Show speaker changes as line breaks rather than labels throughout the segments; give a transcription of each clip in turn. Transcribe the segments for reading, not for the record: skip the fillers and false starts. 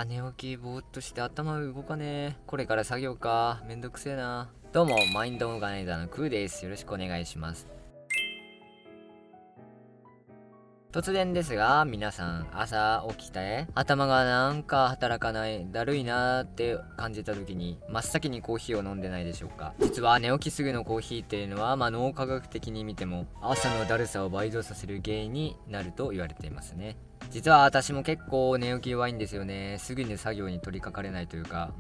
寝起きぼーっとして頭動かねえ。これから作業か。めんどくせえな。どうも、マインドオーガナイザーのクーです。よろしくお願いします。突然ですが、皆さん朝起きて頭がなんか働かない、だるいなーって感じた時に真っ先にコーヒーを飲んでないでしょうか。実は寝起きすぐのコーヒーっていうのは、脳科学的に見ても朝のだるさを倍増させる原因になると言われていますね。実は私も結構寝起き弱いんですよね。すぐに作業に取り掛かれないというか、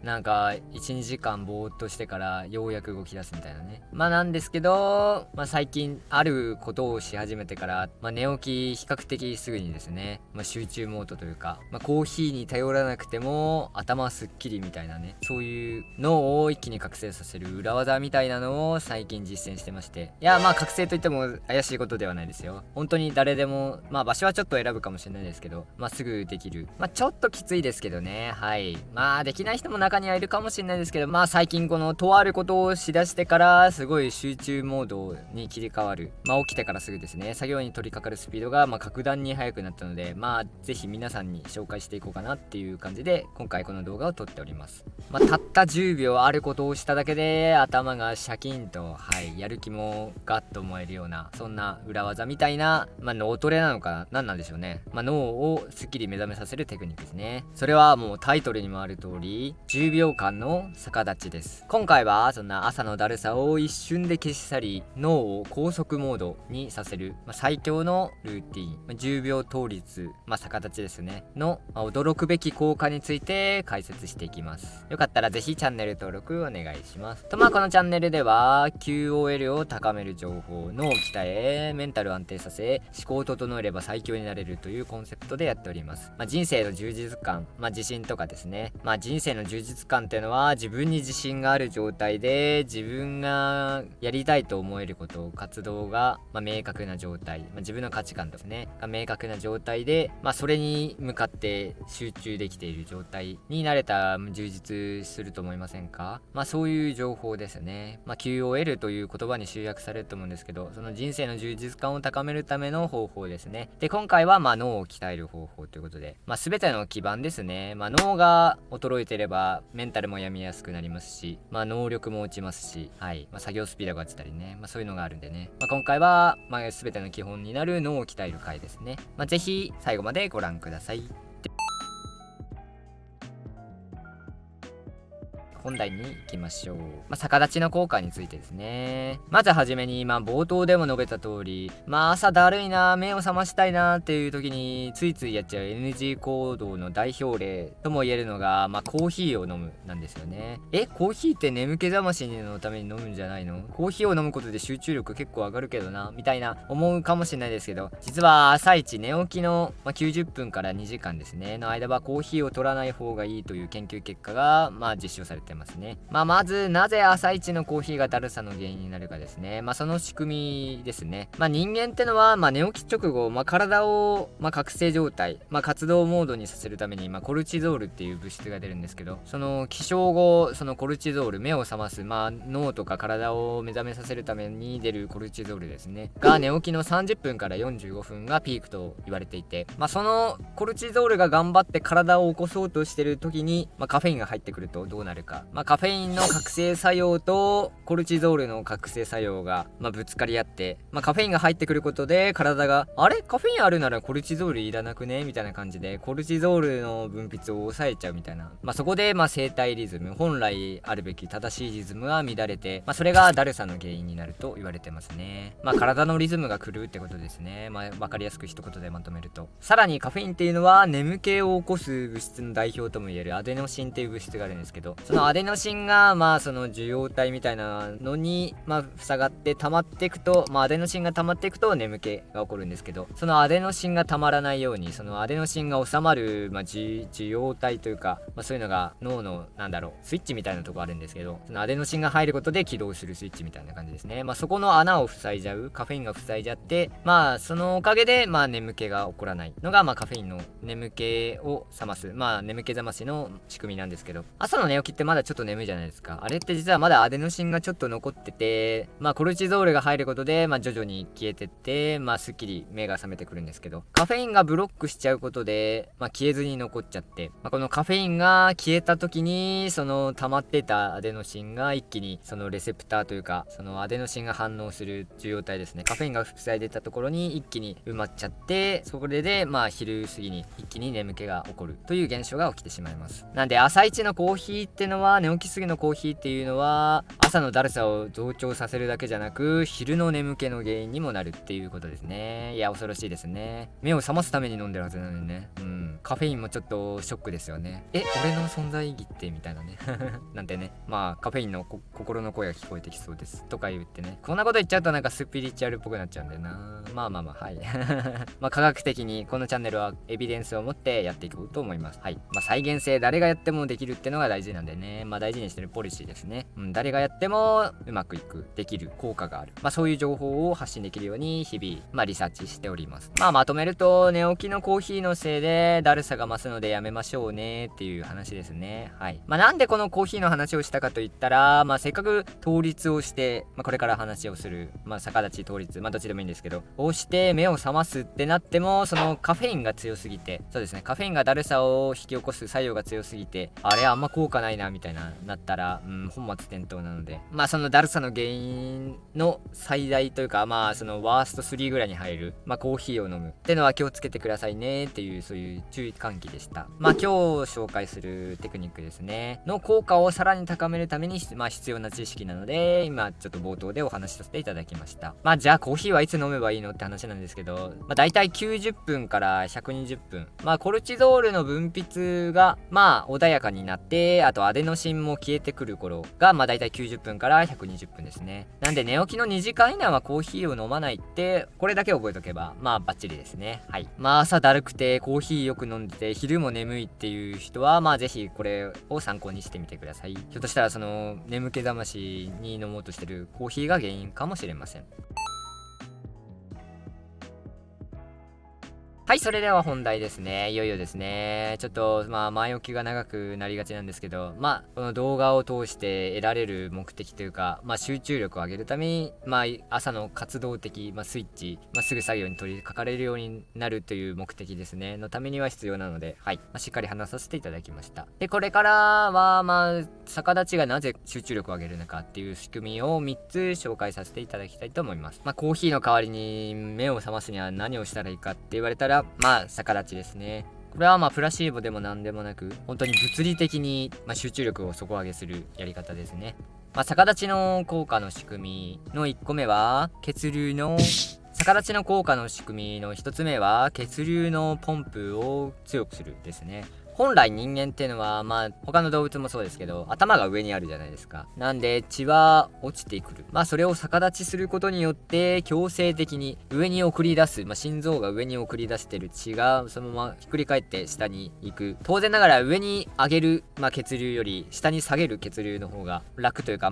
なんか1、2時間ぼーっとしてからようやく動き出すみたいなね。なんですけど、最近あることをし始めてから、寝起き比較的すぐにですね、集中モードというか、コーヒーに頼らなくても頭すっきりみたいなね、そういう脳を一気に覚醒させる裏技みたいなのを最近実践してまして。いや、覚醒といっても怪しいことではないですよ。本当に誰でも、場所はちょっと選ぶかもしれないですけど、すぐできる。ちょっときついですけどね。はい。できない人も中にはいるかもしれないですけど、最近このとあることをしだしてからすごい集中モードに切り替わる。起きてからすぐですね、作業に取り掛かるスピードが格段に速くなったので、ぜひ皆さんに紹介していこうかなっていう感じで今回この動画を撮っております。たった10秒あることをしただけで頭がシャキンと、やる気もガッと燃えるような、そんな裏技みたいな、脳トレなのか何なんでしょうね。脳をすっきり目覚めさせるテクニックですね。それはもうタイトルにもある通り、10秒間の逆立ちです。今回はそんな朝のだるさを一瞬で消し去り、脳を高速モードにさせる、最強のルーティン、10秒倒立、逆立ちですねの、驚くべき効果について解説していきます。よかったらぜひチャンネル登録お願いしますと。このチャンネルでは QOL を高める情報、脳を鍛えメンタルを安定させ、思考を整えれば最強になれるというコンセプトでやっております。人生の充実感、自信とかですね。人生の充実感っていうのは自分に自信がある状態で、自分がやりたいと思えること、活動が、明確な状態、自分の価値観ですねが明確な状態で、それに向かって集中できている状態になれたら充実すると思いませんか。そういう情報ですね。QOL という言葉に集約されると思うんですけど、その人生の充実感を高めるための方法ですね。で、今回は脳を鍛える方法ということで、全ての基盤ですね。脳が衰えていればメンタルも病みやすくなりますし、能力も落ちますし、作業スピードが落ちたりね、そういうのがあるんでね、今回は、全ての基本になる脳を鍛える回ですね。ぜひ最後までご覧ください。本題に行きましょう。逆立ちの効果についてですね。まずはじめに、冒頭でも述べた通り、朝だるいな、目を覚ましたいなっていう時についついやっちゃう NG 行動の代表例とも言えるのが、コーヒーを飲むなんですよね。コーヒーって眠気覚ましのために飲むんじゃないの？コーヒーを飲むことで集中力結構上がるけどなみたいな思うかもしれないですけど、実は朝一寝起きの、90分から2時間ですねの間はコーヒーを取らない方がいいという研究結果が実証されてますね。まずなぜ朝一のコーヒーがだるさの原因になるかですね。その仕組みですね。人間ってのは、寝起き直後、体を、覚醒状態、活動モードにさせるために、コルチゾールっていう物質が出るんですけど、その起床後、そのコルチゾール、目を覚ます、脳とか体を目覚めさせるために出るコルチゾールですねが、寝起きの30分から45分がピークと言われていて、そのコルチゾールが頑張って体を起こそうとしてる時に、カフェインが入ってくるとどうなるか。カフェインの覚醒作用とコルチゾールの覚醒作用が、ぶつかり合って、カフェインが入ってくることで体があれカフェインあるならコルチゾールいらなくねみたいな感じでコルチゾールの分泌を抑えちゃうみたいな、そこで生体リズム、本来あるべき正しいリズムが乱れて、それがだるさの原因になると言われてますね。体のリズムが狂うってことですね。わかりやすく一言でまとめると、さらにカフェインっていうのは眠気を起こす物質の代表とも言えるアデノシンっていう物質があるんですけど、そのアデノシンがその受容体みたいなのに塞がって溜まっていくと、アデノシンが溜まっていくと眠気が起こるんですけど、そのアデノシンが溜まらないように、そのアデノシンが収まる、受容体というか、そういうのが脳のスイッチみたいなとこあるんですけど、そのアデノシンが入ることで起動するスイッチみたいな感じですね。そこの穴を塞いじゃう、カフェインが塞いじゃって、そのおかげで眠気が起こらないのがカフェインの眠気を覚ます眠気覚ましの仕組みなんですけど、朝の寝起きってまだだちょっと眠いじゃないですか。あれって実はまだアデノシンがちょっと残ってて、コルチゾールが入ることで、徐々に消えてって、すっきり目が覚めてくるんですけど、カフェインがブロックしちゃうことで、消えずに残っちゃって、このカフェインが消えた時に、その溜まってたアデノシンが一気にそのレセプターというか、そのアデノシンが反応する受容体ですね。カフェインが塞いでたところに一気に埋まっちゃって、それで昼過ぎに一気に眠気が起こるという現象が起きてしまいます。なんで朝一のコーヒーってのは、寝起きすぎのコーヒーっていうのは朝のだるさを増長させるだけじゃなく、昼の眠気の原因にもなるっていうことですね。いや恐ろしいですね。目を覚ますために飲んでるはずなのにね。カフェインもちょっとショックですよね。俺の存在意義ってみたいなねなんてね、カフェインの心の声が聞こえてきそうですとか言ってね、こんなこと言っちゃうとなんかスピリチュアルっぽくなっちゃうんだよな。はい科学的にこのチャンネルはエビデンスを持ってやっていこうと思います。はい。再現性、誰がやってもできるってのが大事なんでね、大事にしてるポリシーですね。誰がやってもうまくいく、できる、効果がある、そういう情報を発信できるように日々リサーチしております。まとめると、寝起きのコーヒーのせいでだるさが増すのでやめましょうねっていう話ですね。はい。なんでこのコーヒーの話をしたかといったら、せっかく倒立をして、これから話をする、逆立ち倒立、どっちでもいいんですけど、をして目を覚ますってなっても、そのカフェインが強すぎて、そうですね、カフェインがだるさを引き起こす作用が強すぎて、あれあんま効果ないなみたいなったら、本末転倒なので、そのだるさの原因の最大というか、そのワースト3ぐらいに入る、コーヒーを飲むってのは気をつけてくださいねっていう、そういう注意喚起でした。今日紹介するテクニックですねの効果をさらに高めるために、必要な知識なので、今ちょっと冒頭でお話しさせていただきました。じゃあコーヒーはいつ飲めばいいのって話なんですけど、だいたい90分から120分、コルチゾールの分泌が穏やかになって、あとアデノシンも消えてくる頃がだいたい90分から120分ですね。なんで寝起きの2時間以内はコーヒーを飲まないって、これだけ覚えとけばバッチリですね。はい。朝だるくてコーヒーよく飲んでて昼も眠いっていう人はぜひこれを参考にしてみてください。ひょっとしたらその眠気覚ましに飲もうとしてるコーヒーが原因かもしれません。はい、それでは本題ですね。いよいよですね。ちょっと前置きが長くなりがちなんですけど、この動画を通して得られる目的というか、集中力を上げるために朝の活動的、スイッチ、すぐ作業に取り掛かれるようになるという目的ですねのためには必要なので、はい、しっかり話させていただきました。でこれからは逆立ちがなぜ集中力を上げるのかっていう仕組みを3つ紹介させていただきたいと思います。コーヒーの代わりに目を覚ますには何をしたらいいかって言われたら、逆立ちですね。これはプラシーボでも何でもなく、本当に物理的に集中力を底上げするやり方ですね。逆立ちの効果の仕組みの1個目は血流の逆立ちの効果の仕組みの1つ目は血流のポンプを強くするですね。本来人間っていうのは他の動物もそうですけど、頭が上にあるじゃないですか。なんで血は落ちてくる。それを逆立ちすることによって強制的に上に送り出す、心臓が上に送り出してる血がそのままひっくり返って下に行く。当然ながら上に上げる、血流より下に下げる血流の方が楽というか、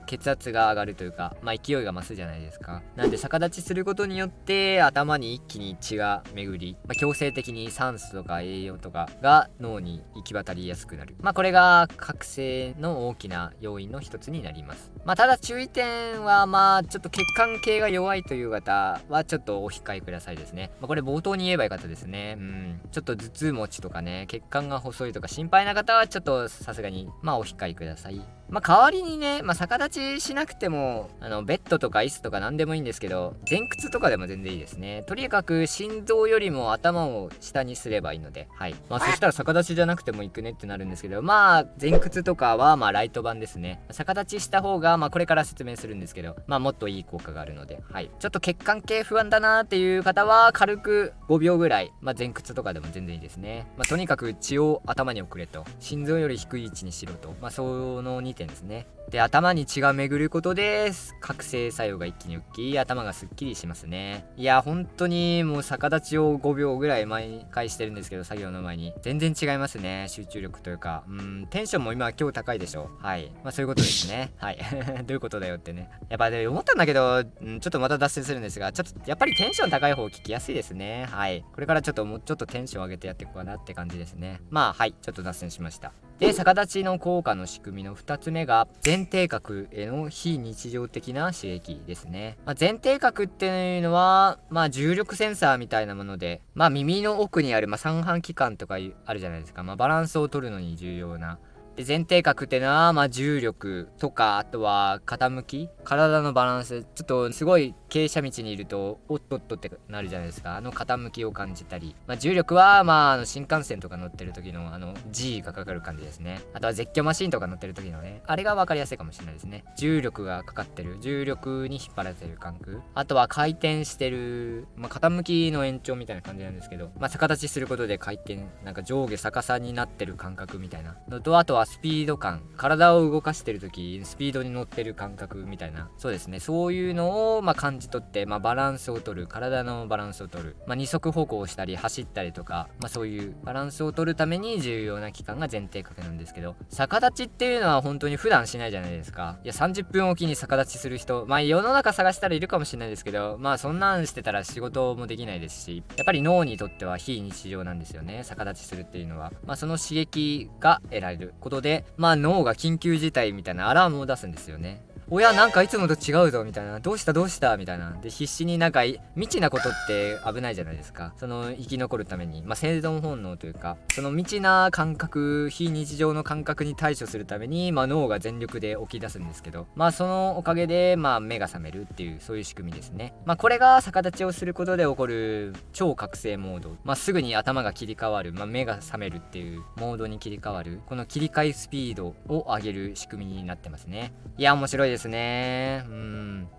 血圧が上がるというか、勢いが増すじゃないですか。なんで逆立ちすることによって頭に一気に血が巡り、強制的に酸素とか栄養とかが脳に行き渡りやすくなる。これが覚醒の大きな要因の一つになります。ただ注意点はちょっと血管系が弱いという方はちょっとお控えくださいですね。これ冒頭に言えばよかったですね。ちょっと頭痛持ちとかね、血管が細いとか心配な方はちょっとさすがにお控えください。代わりにね、逆立ちしなくてもベッドとか椅子とか何でもいいんですけど、前屈とかでも全然いいですね。とにかく心臓よりも頭を下にすればいいので、はい。そしたら逆立ちじゃなくてもいくねってなるんですけど、前屈とかはライト版ですね。逆立ちした方がこれから説明するんですけど、もっといい効果があるので、はい。ちょっと血管系不安だなっていう方は軽く5秒ぐらい、前屈とかでも全然いいですね。とにかく血を頭に送れと、心臓より低い位置にしろと、その2点ですね。で頭に血が巡ることで覚醒作用が一気に起き、頭がすっきりしますね。いや本当にもう逆立ちを5秒ぐらい毎回してるんですけど、作業の前に全然違いますね。集中力というかテンションも今日高いでしょ。はい、そういうことですね。はいどういうことだよってね。やっぱね思ったんだけど、ちょっとまた脱線するんですが、ちょっとやっぱりテンション高い方聞きやすいですね。はい、これからちょっともうちょっとテンション上げてやっていこうかなって感じですね。はい、ちょっと脱線しました。で、逆立ちの効果の仕組みの2つ目が前庭核への非日常的な刺激ですね。前庭核っていうのは重力センサーみたいなもので、耳の奥にある三半規管とかあるじゃないですか。バランスを取るのに重要な。で、前庭核っていうのは重力とか、あとは傾き、体のバランス、ちょっとすごい傾斜道にいるとおっとっとってなるじゃないですか。傾きを感じたり、重力は新幹線とか乗ってる時のG がかかる感じですね。あとは絶叫マシンとか乗ってる時のね、あれが分かりやすいかもしれないですね。重力がかかってる、重力に引っ張られてる感覚、あとは回転してる、傾きの延長みたいな感じなんですけど、逆立ちすることで回転、上下逆さになってる感覚みたいなのと、あとはスピード感、体を動かしてる時スピードに乗ってる感覚みたいな、そうですね、そういうのを感じ取って、バランスを取る、体のバランスを取る、二足歩行したり走ったりとか、そういうバランスを取るために重要な期間が前庭核なんですけど、逆立ちっていうのは本当に普段しないじゃないですか。いや、30分おきに逆立ちする人、世の中探したらいるかもしれないですけど、そんなんしてたら仕事もできないですし、やっぱり脳にとっては非日常なんですよね、逆立ちするっていうのは。その刺激が得られることで、脳が緊急事態みたいなアラームを出すんですよね。親なんかいつもと違うぞみたいな、どうしたみたいなで、必死に未知なことって危ないじゃないですか。その生き残るために生存本能というか、その未知な感覚、非日常の感覚に対処するために脳が全力で起き出すんですけど、そのおかげで目が覚めるっていう、そういう仕組みですね。これが逆立ちをすることで起こる超覚醒モード、すぐに頭が切り替わる、目が覚めるっていうモードに切り替わる、この切り替えスピードを上げる仕組みになってますね。いや、面白いですね。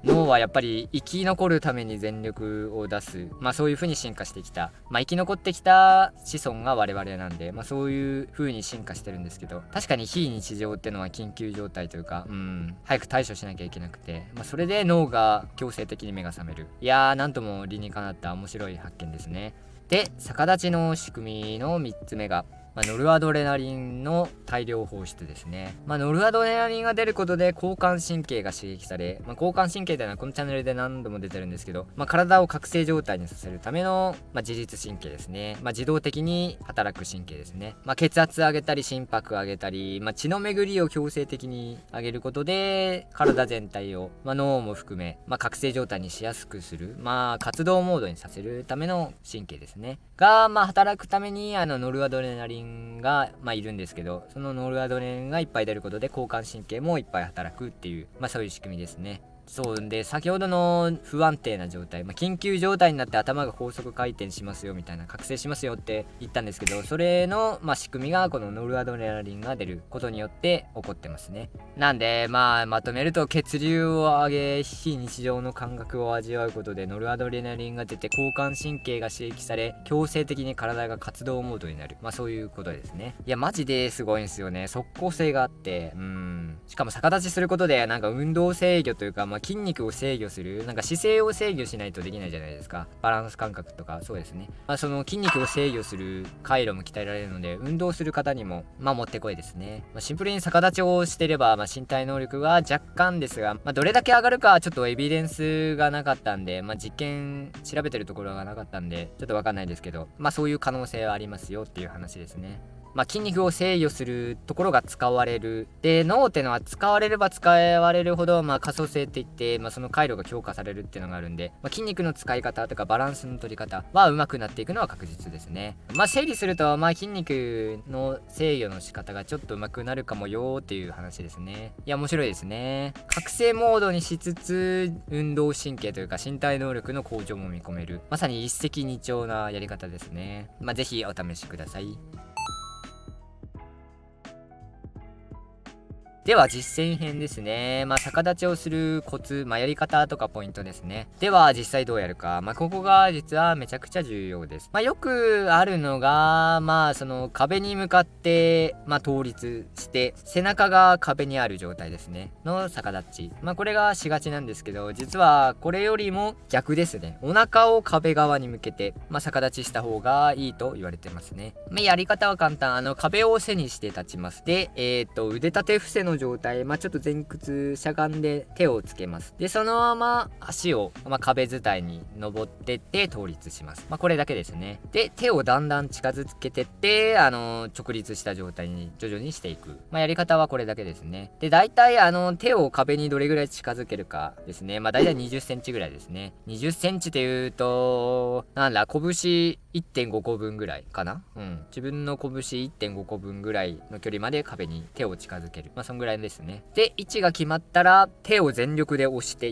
脳はやっぱり生き残るために全力を出す、そういう風に進化してきた、生き残ってきた子孫が我々なんで、そういう風に進化してるんですけど、確かに非日常ってのは緊急状態というか、早く対処しなきゃいけなくて、それで脳が強制的に目が覚める。いやー、なんとも理にかなった面白い発見ですね。で、逆立ちの仕組みの3つ目がノルアドレナリンの大量放出ですね。ノルアドレナリンが出ることで交感神経が刺激され、交感神経というのはこのチャンネルで何度も出てるんですけど、体を覚醒状態にさせるための、自律神経ですね。自動的に働く神経ですね。血圧上げたり心拍上げたり、血の巡りを強制的に上げることで体全体を、脳も含め、覚醒状態にしやすくする、活動モードにさせるための神経ですねが、働くためにノルアドレナリンがいるんですけど、そのノルアドレナリンがいっぱい出ることで交感神経もいっぱい働くっていう、そういう仕組みですね。そうで、先ほどの不安定な状態、緊急状態になって頭が高速回転しますよみたいな、覚醒しますよって言ったんですけど、それの、仕組みがこのノルアドレナリンが出ることによって起こってますね。なんでまとめると、血流を上げ非日常の感覚を味わうことでノルアドレナリンが出て交感神経が刺激され、強制的に体が活動モードになる、そういうことですね。いやマジですごいんですよね。即効性があって、しかも逆立ちすることで運動制御というか、筋肉を制御する、姿勢を制御しないとできないじゃないですか。バランス感覚とかそうですね。その筋肉を制御する回路も鍛えられるので、運動する方にももってこいですね。シンプルに逆立ちをしてれば、身体能力が若干ですが、どれだけ上がるかちょっとエビデンスがなかったんで、実験調べてるところがなかったんでちょっとわかんないですけど、そういう可能性はありますよっていう話ですね。筋肉を制御するところが使われる。で、脳ってのは使われれば使われるほど、可塑性っていって、その回路が強化されるっていうのがあるんで、筋肉の使い方とかバランスの取り方は上手くなっていくのは確実ですね。整理すると、筋肉の制御の仕方がちょっと上手くなるかもよーっていう話ですね。いや、面白いですね。覚醒モードにしつつ、運動神経というか身体能力の向上も見込める。まさに一石二鳥なやり方ですね。ぜひお試しください。では実践編ですね。逆立ちをするコツ、やり方とかポイントですね。では実際どうやるか。ここが実はめちゃくちゃ重要です。よくあるのが、その壁に向かって、倒立して、背中が壁にある状態ですね。の逆立ち。これがしがちなんですけど、実はこれよりも逆ですね。お腹を壁側に向けて、逆立ちした方がいいと言われてますね。やり方は簡単。壁を背にして立ちます。で、腕立て伏せの状態、ちょっと前屈しゃがんで手をつけます。でそのまま足を、壁伝いに登ってって倒立します。これだけですね。で手をだんだん近づけてって直立した状態に徐々にしていく、やり方はこれだけですね。で大体手を壁にどれぐらい近づけるかですね。大体20センチぐらいですね。20センチでいうと拳 1.5 個分ぐらいかな。自分の拳 1.5 個分ぐらいの距離まで壁に手を近づける。そんぐらいですね。で位置が決まったら手を全力で押して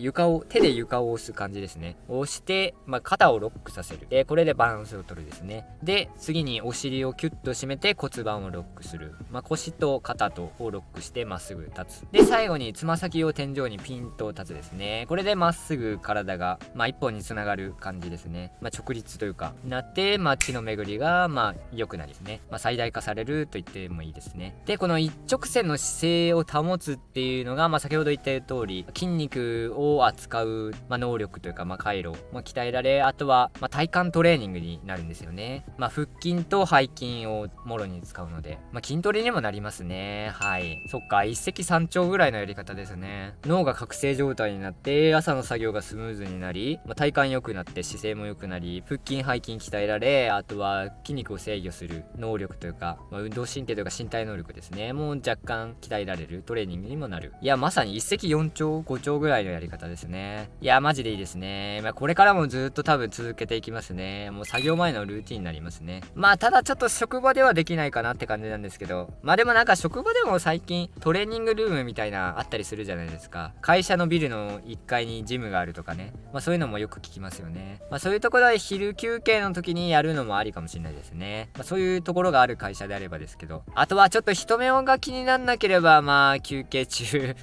手で床を押す感じですね。押して、肩をロックさせる。でこれでバランスを取るですね。で次にお尻をキュッと締めて骨盤をロックする。腰と肩とをロックしてまっすぐ立つ。で最後につま先を天井にピンと立つですね。これでまっすぐ体が一本につながる感じですね。直立というかなって血の巡りが良くなりですね。最大化されると言ってもいいですね。でこの一直線の姿勢を保つっていうのが、先ほど言った通り筋肉を扱う、能力というか、回路、鍛えられ、あとは、体幹トレーニングになるんですよね。腹筋と背筋をもろに使うので、筋トレにもなりますね。はい。そっか、一石三鳥ぐらいのやり方ですね。脳が覚醒状態になって朝の作業がスムーズになり、体幹良くなって姿勢も良くなり、腹筋背筋鍛えられ、あとは筋肉を制御する能力というか、運動神経というか身体能力ですね、もう若干鍛えられるトレーニングにもなる。いやまさに一石四鳥五鳥ぐらいのやり方ですね。いやマジでいいですね。これからもずっと多分続けていきますね。もう作業前のルーティンになりますね。ただちょっと職場ではできないかなって感じなんですけど、でもなんか職場でも最近トレーニングルームみたいなあったりするじゃないですか。会社のビルの1階にジムがあるとかね、そういうのもよく聞きますよね。そういうところで昼休憩の時にやるのもありかもしれないですね。そういうところがある会社であればですけど、あとはちょっと人目が気にならなければ休憩中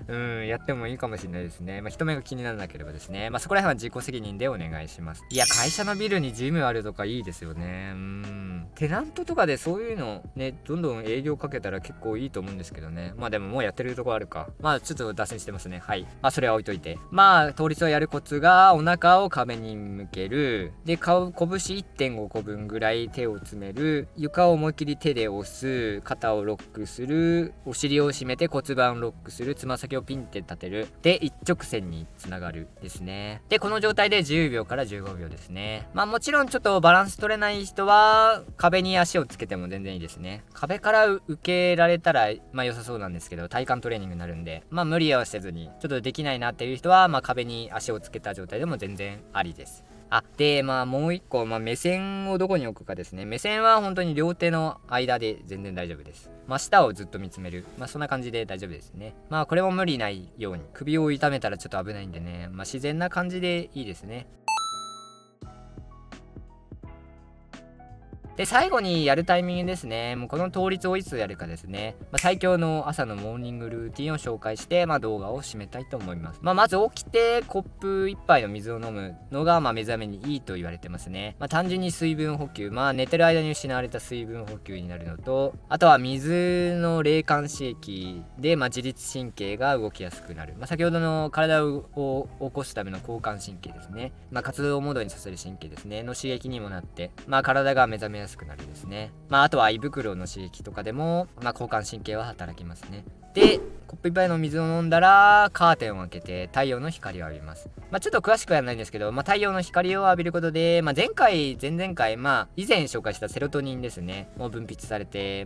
やってもいいかもしれないですね。人目が気にならなければですね。そこら辺は自己責任でお願いします。いや会社のビルにジムあるとかいいですよね。テナントとかでそういうのね、どんどん営業かけたら結構いいと思うんですけどね。でももうやってるとこあるか。ちょっと脱線してますね。はい。それは置いといて。倒立をやるコツがお腹を壁に向ける。で、拳 1.5 個分ぐらい手を詰める。床を思いっきり手で押す。肩をロックする。お尻を締めて骨盤をロックする。つま先をピンって立てる。で、一直線につながるですね。で、この状態で10秒から15秒ですね。もちろんちょっとバランス取れない人は壁に足をつけても全然いいですね。壁から受けられたら良さそうなんですけど、体幹トレーニングになるんで、無理はせずに、ちょっとできないなっていう人は壁に足をつけた状態でも全然ありです。でもう一個、目線をどこに置くかですね。目線は本当に両手の間で全然大丈夫です。下をずっと見つめる。そんな感じで大丈夫ですね。これも無理ないように。首を痛めたらちょっと危ないんでね。自然な感じでいいですね。で最後にやるタイミングですね。もうこの倒立をいつやるかですね。最強の朝のモーニングルーティンを紹介して、動画を締めたいと思います。まず起きてコップ1杯の水を飲むのが目覚めにいいと言われてますね。単純に水分補給、寝てる間に失われた水分補給になるのと、あとは水の冷感刺激で、自律神経が動きやすくなる。先ほどの体を起こすための交感神経ですね。活動モードにさせる神経ですねの刺激にもなって、体が目覚めやすくなるですね。あとは胃袋の刺激とかでも、交感神経は働きますね。でコップ一杯の水を飲んだらカーテンを開けて太陽の光を浴びます。ちょっと詳しくはないんですけど、太陽の光を浴びることで、前々回以前紹介したセロトニンですねもう分泌されて、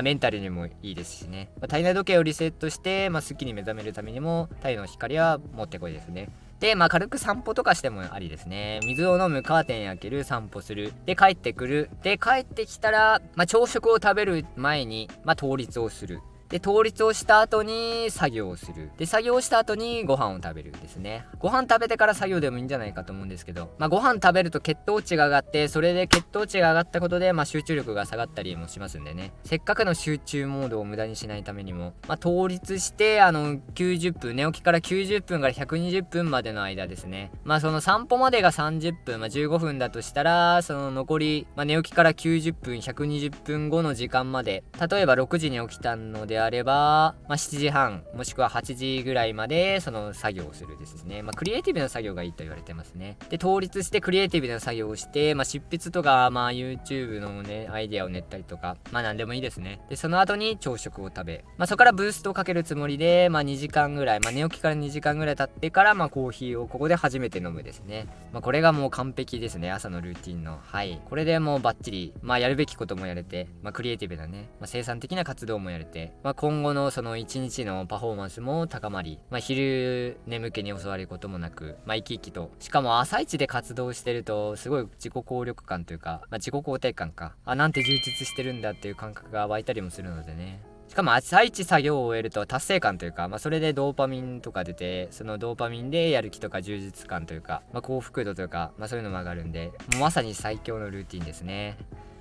メンタルにもいいですしね、体内時計をリセットして、すっきり目覚めるためにも太陽の光はもってこいですね。で軽く散歩とかしてもありですね。水を飲む、カーテン開ける、散歩する、で帰ってくる、で帰ってきたら、朝食を食べる前に、倒立をする。で倒立をした後に作業をする。で作業をした後にご飯を食べるですね。ご飯食べてから作業でもいいんじゃないかと思うんですけど、ご飯食べると血糖値が上がって、それで血糖値が上がったことで、集中力が下がったりもしますんでね。せっかくの集中モードを無駄にしないためにも、倒立して90分、寝起きから90分から120分までの間ですね。その散歩までが30分、15分だとしたら、その残り、寝起きから90分120分後の時間まで、例えば6時に起きたのでであれば、7時半もしくは8時ぐらいまでその作業をするですね。クリエイティブな作業がいいと言われてますね。で、倒立してクリエイティブな作業をして、執筆とか、YouTube のね、アイデアを練ったりとか、何でもいいですね。で、その後に朝食を食べ、そこからブーストをかけるつもりで、2時間ぐらい、寝起きから2時間ぐらい経ってから、コーヒーをここで初めて飲むですね。これがもう完璧ですね。朝のルーティンの。はい。これでもうバッチリ、やるべきこともやれて、クリエイティブなね、生産的な活動もやれて、今後のその一日のパフォーマンスも高まり、昼眠気に襲われることもなく、生き生きと、しかも朝一で活動してると、すごい自己効力感というか、自己肯定感か。なんて充実してるんだっていう感覚が湧いたりもするのでね。しかも朝一作業を終えると達成感というか、それでドーパミンとか出て、そのドーパミンでやる気とか充実感というか、幸福度というか、そういうのも上がるんで、もうまさに最強のルーティンですね。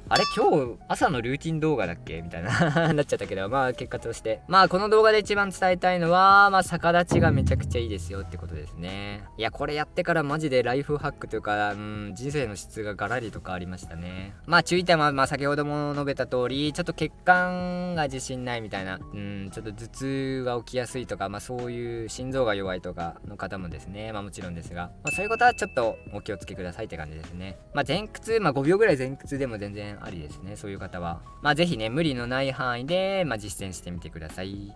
あれ今日朝のルーティン動画だっけみたいななっちゃったけど、結果としてこの動画で一番伝えたいのは逆立ちがめちゃくちゃいいですよってことですね。いやこれやってからマジでライフハックというか人生の質がガラリと変わりましたね。注意点は先ほども述べた通りちょっと血管が自信ないみたいなちょっと頭痛が起きやすいとかそういう心臓が弱いとかの方もですねもちろんですがそういうことはちょっとお気をつけくださいって感じですね。前屈5秒ぐらい前屈でも全然ありですね。そういう方はぜひね無理のない範囲で実践してみてください。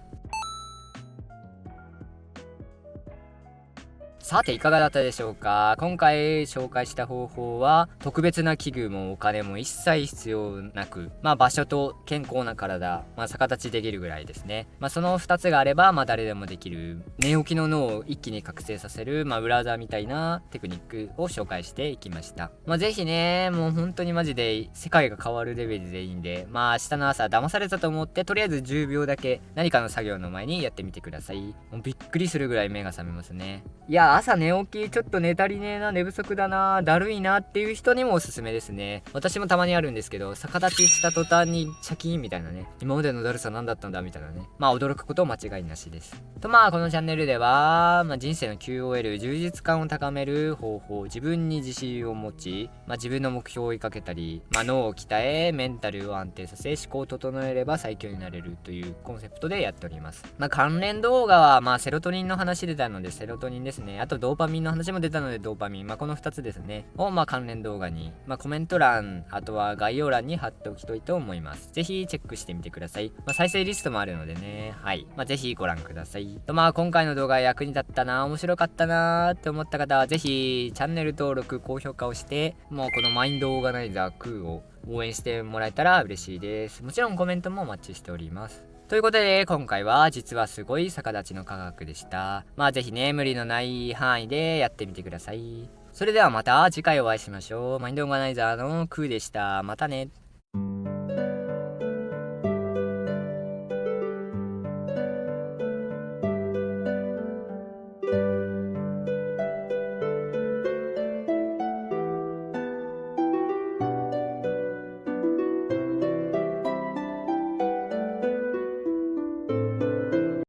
さていかがだったでしょうか。今回紹介した方法は特別な器具もお金も一切必要なく場所と健康な体逆立ちできるぐらいですね。その2つがあれば誰でもできる寝起きの脳を一気に覚醒させる裏技みたいなテクニックを紹介していきました。ぜひねもう本当にマジで世界が変わるレベルでいいんで明日の朝騙されたと思ってとりあえず10秒だけ何かの作業の前にやってみてください。もうびっくりするぐらい目が覚めますね。いや朝寝起きちょっと寝足りねえな寝不足だなだるいなっていう人にもおすすめですね。私もたまにあるんですけど逆立ちした途端にシャキーンみたいなね今までのだるさ何だったんだみたいなね驚くこと間違いなしですとこのチャンネルでは人生の QOL 充実感を高める方法自分に自信を持ち自分の目標を追いかけたり脳を鍛えメンタルを安定させ思考を整えれば最強になれるというコンセプトでやっております。関連動画はセロトニンの話出たのでセロトニンですね。あとドーパミンの話も出たのでドーパミンこの2つですねを関連動画にコメント欄あとは概要欄に貼っておきたいと思います。ぜひチェックしてみてください。再生リストもあるのでねはいぜひご覧くださいと今回の動画役に立ったな面白かったなって思った方はぜひチャンネル登録高評価をしてこのマインドオーガナイザークーを応援してもらえたら嬉しいです。もちろんコメントもお待ちしております。ということで今回は実はすごい逆立ちの科学でした。ぜひね無理のない範囲でやってみてください。それではまた次回お会いしましょう。マインドオーガナイザーのクーでした。またね。